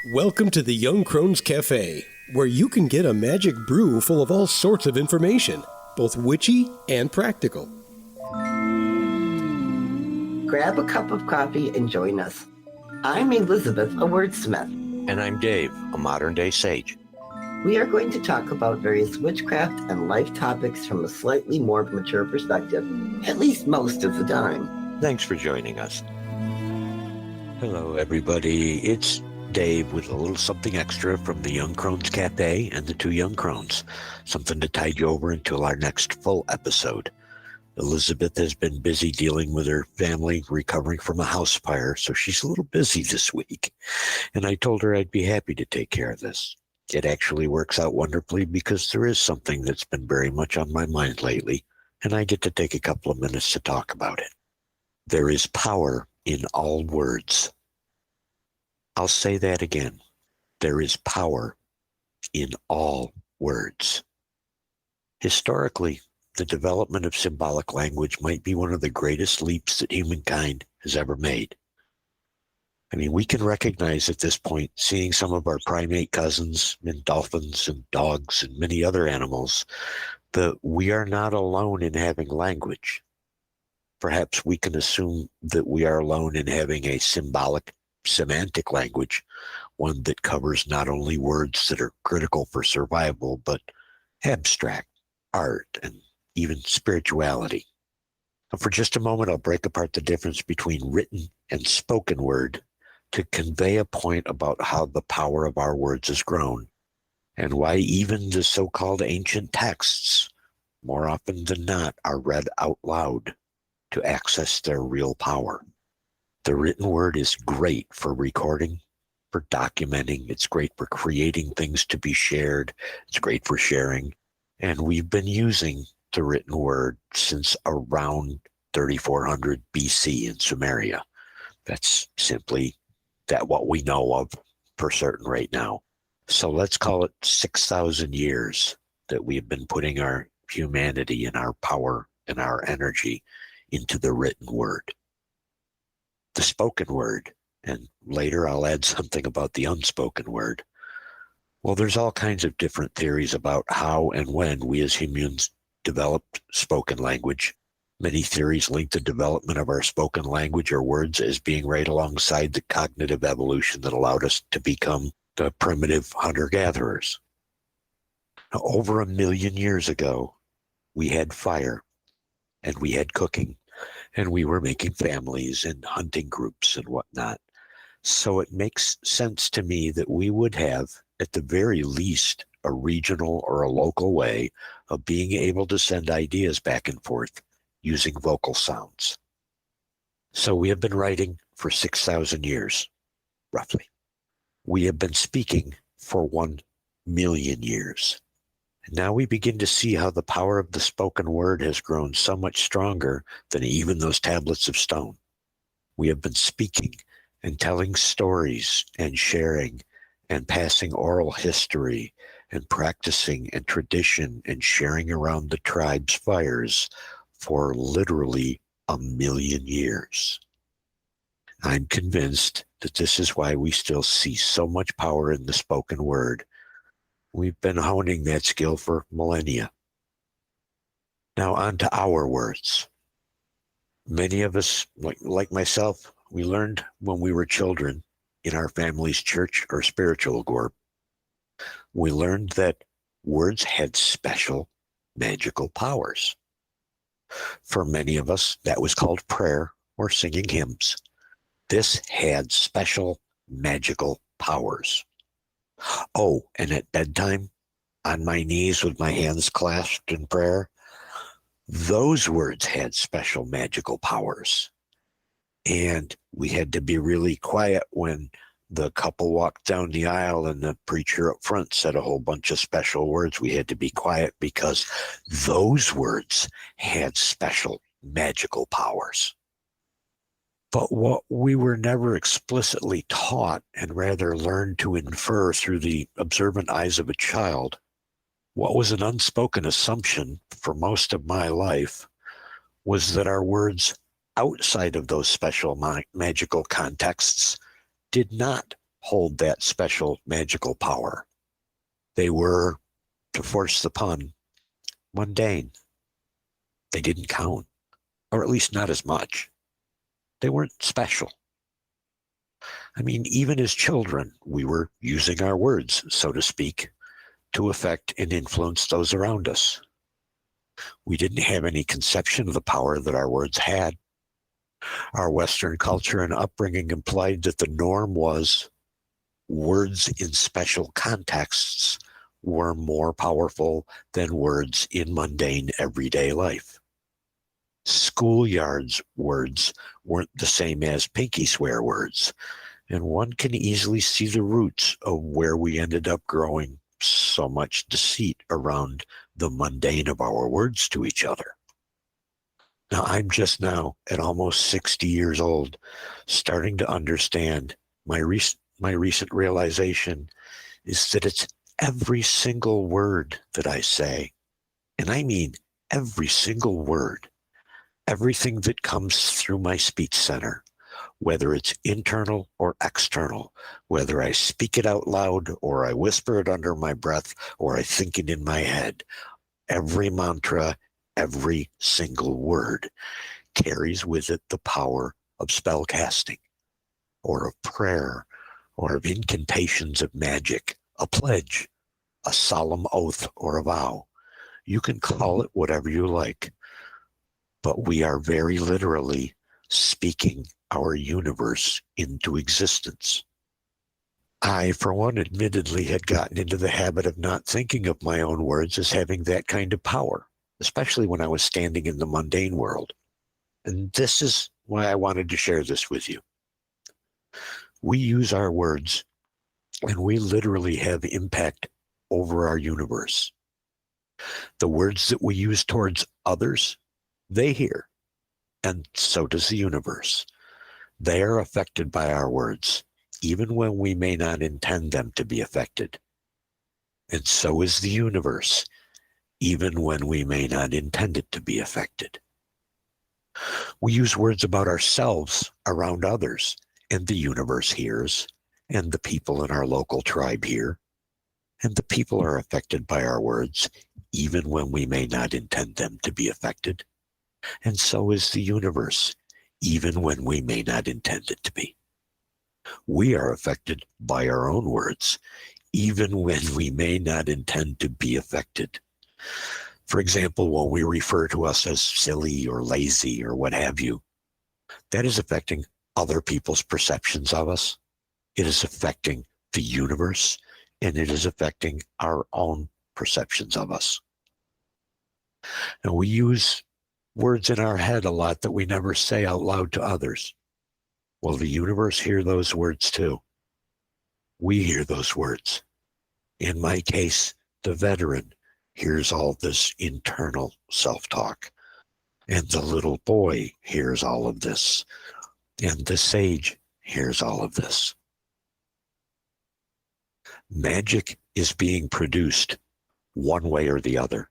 Welcome to the Young Crones Cafe, where you can get a magic brew full of all sorts of information, both witchy and practical. Grab a cup of coffee and join us. I'm Elizabeth, a wordsmith. And I'm Dave, a modern-day sage. We are going to talk about various witchcraft and life topics from a slightly more mature perspective, at least most of the time. Thanks for joining us. Hello, everybody. It's Dave with a little something extra from the Young Crones Cafe and the two Young Crones. Something to tide you over until our next full episode. Elizabeth has been busy dealing with her family, recovering from a house fire, so she's a little busy this week. And I told her I'd be happy to take care of this. It actually works out wonderfully because there is something that's been very much on my mind lately, and I get to take a couple of minutes to talk about it. There is power in all words. I'll say that again. There is power in all words. Historically, the development of symbolic language might be one of the greatest leaps that humankind has ever made. I mean, we can recognize at this point, seeing some of our primate cousins and dolphins and dogs and many other animals, that we are not alone in having language. Perhaps we can assume that we are alone in having a symbolic, semantic language, one that covers not only words that are critical for survival, but abstract, art, and even spirituality. And for just a moment, I'll break apart the difference between written and spoken word to convey a point about how the power of our words has grown, and why even the so-called ancient texts, more often than not, are read out loud to access their real power. The written word is great for recording, for documenting. It's great for creating things to be shared. It's great for sharing. And we've been using the written word since around 3400 BC in Sumeria. That's simply what we know of for certain right now. So let's call it 6,000 years that we've been putting our humanity and our power and our energy into the written word. The spoken word, and later I'll add something about the unspoken word. Well, there's all kinds of different theories about how and when we as humans developed spoken language. Many theories link the development of our spoken language or words as being right alongside the cognitive evolution that allowed us to become the primitive hunter-gatherers. Now, over 1 million years ago, we had fire, and we had cooking, and we were making families and hunting groups and whatnot. So it makes sense to me that we would have, at the very least, a regional or a local way of being able to send ideas back and forth using vocal sounds. So we have been writing for 6,000 years, roughly. We have been speaking for 1 million years. And now we begin to see how the power of the spoken word has grown so much stronger than even those tablets of stone. We have been speaking and telling stories and sharing and passing oral history and practicing and tradition and sharing around the tribe's fires for literally 1 million years. I'm convinced that this is why we still see so much power in the spoken word. We've been honing that skill for millennia. Now on to our words. Many of us, like myself, we learned when we were children in our family's church or spiritual group. We learned that words had special magical powers. For many of us, that was called prayer or singing hymns. This had special magical powers. Oh, and at bedtime, on my knees with my hands clasped in prayer, those words had special magical powers. And we had to be really quiet when the couple walked down the aisle and the preacher up front said a whole bunch of special words. We had to be quiet because those words had special magical powers. But what we were never explicitly taught and rather learned to infer through the observant eyes of a child, what was an unspoken assumption for most of my life was that our words outside of those special magical contexts did not hold that special magical power. They were, to force the pun, mundane. They didn't count, or at least not as much. They weren't special. I mean, even as children, we were using our words, so to speak, to affect and influence those around us. We didn't have any conception of the power that our words had. Our Western culture and upbringing implied that the norm was words in special contexts were more powerful than words in mundane everyday life. Schoolyards words weren't the same as pinky swear words, and one can easily see the roots of where we ended up growing so much deceit around the mundane of our words to each other. Now, I'm just now, at almost 60 years old, starting to understand my recent realization is that it's every single word that I say, and I mean every single word, everything that comes through my speech center, whether it's internal or external, whether I speak it out loud or I whisper it under my breath or I think it in my head, every mantra, every single word carries with it the power of spell casting or of prayer or of incantations of magic, a pledge, a solemn oath or a vow. You can call it whatever you like, but we are very literally speaking our universe into existence. I, for one, admittedly had gotten into the habit of not thinking of my own words as having that kind of power, especially when I was standing in the mundane world. And this is why I wanted to share this with you. We use our words, and we literally have impact over our universe. The words that we use towards others, they hear, and so does the universe. They are affected by our words, even when we may not intend them to be affected. And so is the universe, even when we may not intend it to be affected. We use words about ourselves around others, and the universe hears, and the people in our local tribe hear, and the people are affected by our words, even when we may not intend them to be affected. And so is the universe, even when we may not intend it to be. We are affected by our own words, even when we may not intend to be affected. For example, when we refer to us as silly or lazy or what have you, that is affecting other people's perceptions of us. It is affecting the universe, and it is affecting our own perceptions of us. And we use words in our head a lot that we never say out loud to others. Well, the universe hears those words too. We hear those words. In my case, the veteran hears all this internal self-talk, and the little boy hears all of this, and the sage hears all of this. Magic is being produced one way or the other.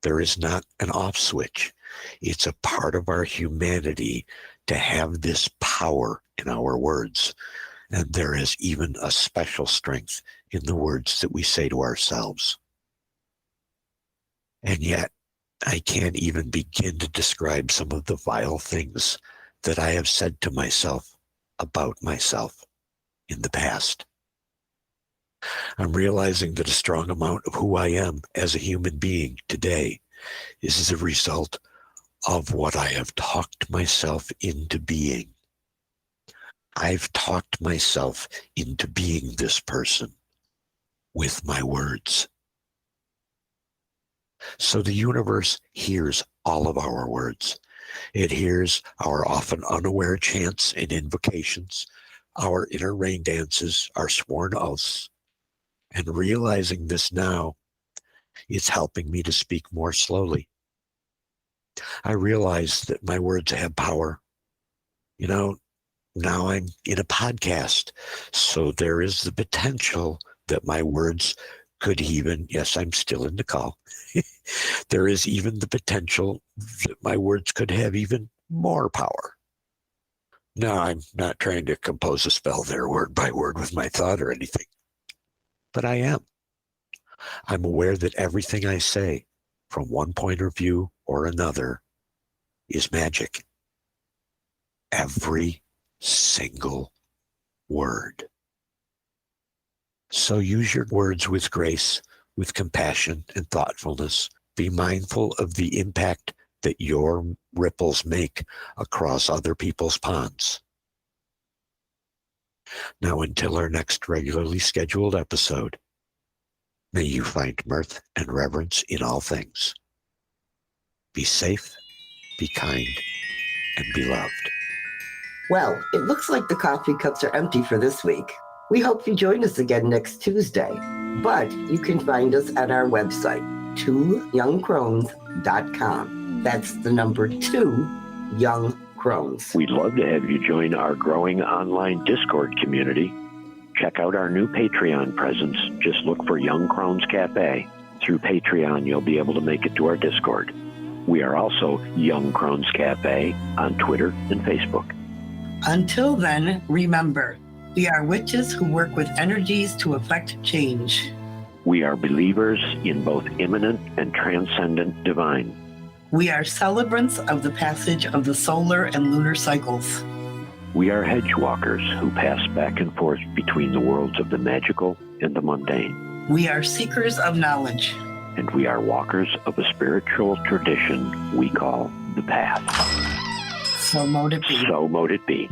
There is not an off switch. It's a part of our humanity to have this power in our words. And there is even a special strength in the words that we say to ourselves. And yet, I can't even begin to describe some of the vile things that I have said to myself about myself in the past. I'm realizing that a strong amount of who I am as a human being today is the result of what I have talked myself into being. I've talked myself into being this person with my words. So the universe hears all of our words. It hears our often unaware chants and invocations, our inner rain dances, our sworn oaths. And realizing this now, it's helping me to speak more slowly. I realize that my words have power. You know, now I'm in a podcast, so there is the potential that my words could even, yes, I'm still in the call. There is even the potential that my words could have even more power. No, I'm not trying to compose a spell there word by word with my thought or anything. But I am. I'm aware that everything I say, from one point of view or another, is magic. Every single word. So use your words with grace, with compassion and thoughtfulness. Be mindful of the impact that your ripples make across other people's ponds. Now, until our next regularly scheduled episode, may you find mirth and reverence in all things. Be safe, be kind, and be loved. Well, it looks like the coffee cups are empty for this week. We hope you join us again next Tuesday, but you can find us at our website, 2youngcrones.com. That's the number 2, Young Crones. We'd love to have you join our growing online Discord community. Check out our new Patreon presence. Just look for Young Crones Cafe. Through Patreon, you'll be able to make it to our Discord. We are also Young Crones Cafe on Twitter and Facebook. Until then, remember, we are witches who work with energies to effect change. We are believers in both immanent and transcendent divine. We are celebrants of the passage of the solar and lunar cycles. We are hedge walkers who pass back and forth between the worlds of the magical and the mundane. We are seekers of knowledge. And we are walkers of a spiritual tradition we call the Path. So mote it be. So mote it be.